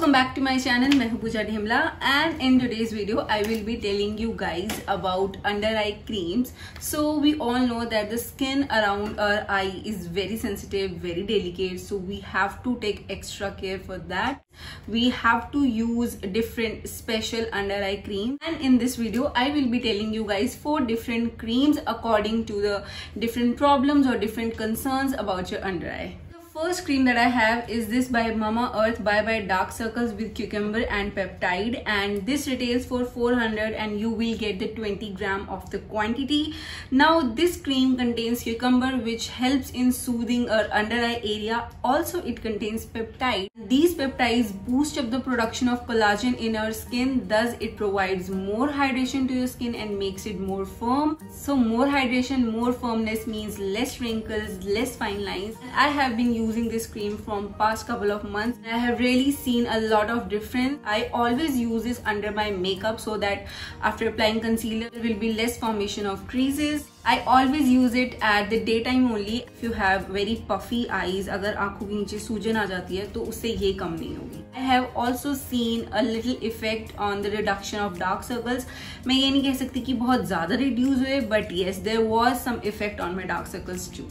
welcome back to my channel. मैं हूँ पूजा ढेमला and in today's video I will be telling you guys about under eye creams. So we all know that the skin around our eye is very sensitive, very delicate, so we have to take extra care for that. We have to use different special under eye cream, and in this video I will be telling you guys 4 different creams according to the different problems or different concerns about your under eye. First cream that I have is this by Mamaearth Bye Bye Dark Circles with Cucumber and Peptide, and this retails for 400 and you will get the 20 gram of the quantity. Now this cream contains cucumber which helps in soothing our under eye area. Also it contains peptide. These peptides boost up the production of collagen in our skin, thus it provides more hydration to your skin and makes it more firm. So more hydration, more firmness means less wrinkles, less fine lines. I have been using this cream from past couple of months. I have really seen a lot of difference. I always use this under my makeup so that after applying concealer there will be less formation of creases. I always use it at the daytime only. If you have very puffy eyes, अगर आँखों के नीचे सूजन आ जाती है तो उससे ये कम नहीं होगी. I have also seen a little effect on the reduction of dark circles. मैं ये नहीं कह सकती कि बहुत ज़्यादा reduce हुए, but yes, there was some effect on my dark circles too.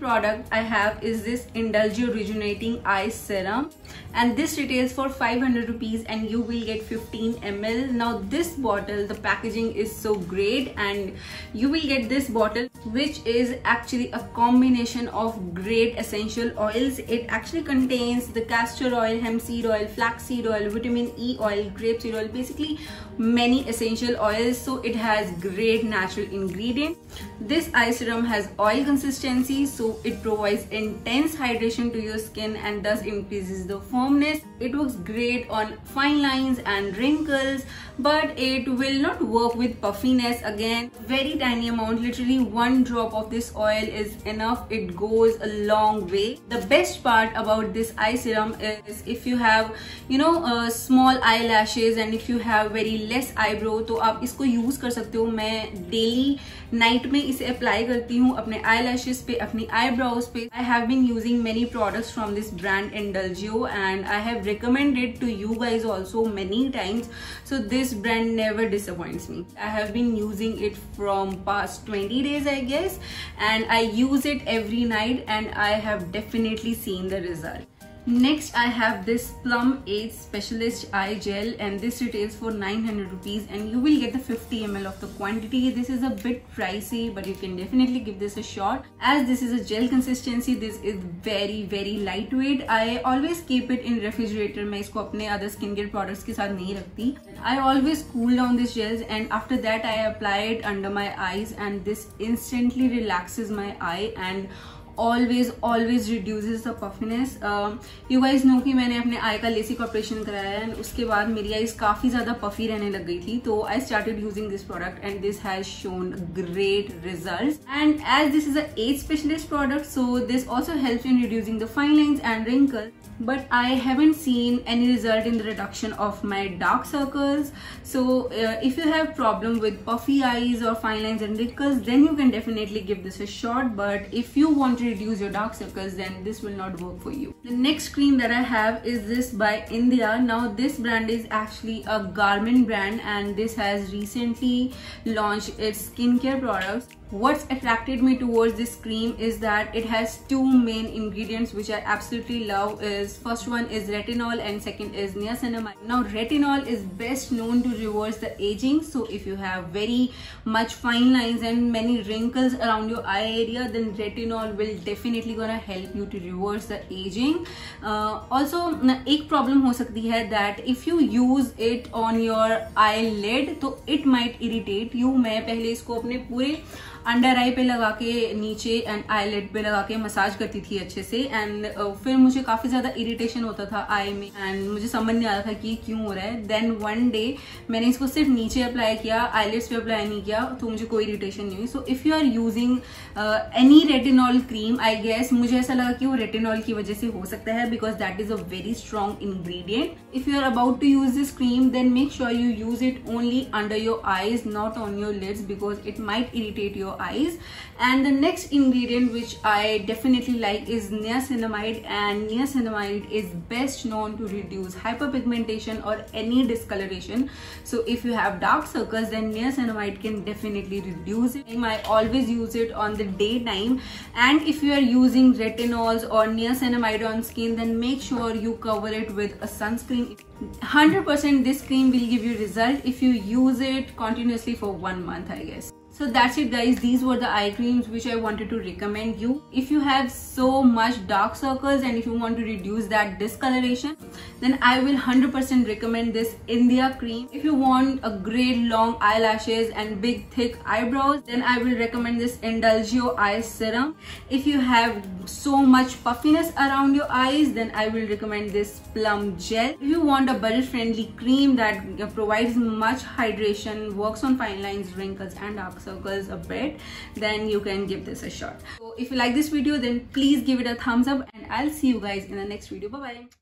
Product I have is this Indulgio Rejuvenating Eye Serum, and this retails for 500 rupees and you will get 15 ml. Now this bottle, the packaging is so great, and you will get this bottle which is actually a combination of great essential oils. It actually contains the castor oil, hemp seed oil, flaxseed oil, vitamin E oil, grapeseed oil, basically many essential oils, so it has great natural ingredients. This eye serum has oil consistency, so it provides intense hydration to your skin and thus increases the firmness. It works great on fine lines and wrinkles, but it will not work with puffiness. Again, very tiny amount, literally 1 drop of this oil is enough. It goes a long way. The best part about this eye serum is if you have small eyelashes and if you have very less eyebrow, तो आप इसको use कर सकते हो. मैं daily night में इसे apply करती हूँ अपने eyelashes पे, अपनी eyebrows पे. I have been using many products from this brand Indulgio and I have recommended to you guys also many times. So this brand never disappoints me. I have been using it from past 20 days I guess, and I use it every night and I have definitely seen the result. Next I have this Plum Age Specialist Eye Gel, and this retails for 900 rupees and you will get the 50 ml of the quantity. This is a bit pricey, but you can definitely give this a shot. As this is a gel consistency, this is very lightweight. I always keep it in refrigerator. मैं इसको अपने other skincare products के साथ नहीं रखती. I always cool down these gels and after that I apply it under my eyes, and this instantly relaxes my eye and always reduces the puffiness. You guys know कि मैंने अपने आई का LASIK operation कराया है, उसके बाद मेरी eyes काफ़ी ज़्यादा पफी रहने लग गई थी, तो I started using this product and this has shown great results. And as this is a age specialist product, so this also helps in reducing the fine lines and wrinkles, but I haven't seen any result in the reduction of my dark circles. So if you have problem with puffy eyes or fine lines and wrinkles, then you can definitely give this a shot, but if you want to reduce your dark circles, then this will not work for you. The next cream that I have is this by India. Now this brand is actually a garment brand and this has recently launched its skincare products. What's attracted me towards this cream is that it has 2 main ingredients which I absolutely love. Is first one is retinol and second is niacinamide. Now retinol is best known to reverse the aging, so if you have very much fine lines and many wrinkles around your eye area, then retinol will definitely gonna help you to reverse the aging. Also एक problem हो सकती है that if you use it on your eyelid तो it might irritate you. मैं पहले इसको अपने पूरे अंडर आई पे लगा के नीचे एंड आईलेट पे लगा के मसाज करती थी अच्छे से, एंड फिर मुझे काफी ज्यादा इरिटेशन होता था आई में एंड मुझे समझ नहीं आ रहा था कि क्यों हो रहा है. देन वन डे मैंने इसको सिर्फ नीचे अप्लाई किया, आईलेट्स पे अप्लाई नहीं किया, तो मुझे कोई इरिटेशन नहीं हुई. So if you are using any retinol cream, I guess मुझे ऐसा लगा कि वो रेटिनॉल की वजह से हो सकता है, because that is a very strong ingredient. If you are about to use this cream, then make sure you use it only under your eyes, not on your lids, because it might irritate your your eyes. And the next ingredient which I definitely like is niacinamide, and niacinamide is best known to reduce hyperpigmentation or any discoloration. So if you have dark circles, then niacinamide can definitely reduce it. I always use it on the daytime, and if you are using retinols or niacinamide on skin, then make sure you cover it with a sunscreen. 100% this cream will give you result if you use it continuously for 1 month, I guess. So that's it guys, these were the eye creams which I wanted to recommend you. If you have so much dark circles and if you want to reduce that discoloration, then I will 100% recommend this India cream. If you want a great long eyelashes and big thick eyebrows, then I will recommend this Indulgio Eye Serum. If you have so much puffiness around your eyes, then I will recommend this Plum Gel. If you want a budget friendly cream that provides much hydration, works on fine lines, wrinkles and dark circles a bit, then you can give this a shot. So if you like this video, then please give it a thumbs up, and I'll see you guys in the next video. Bye bye.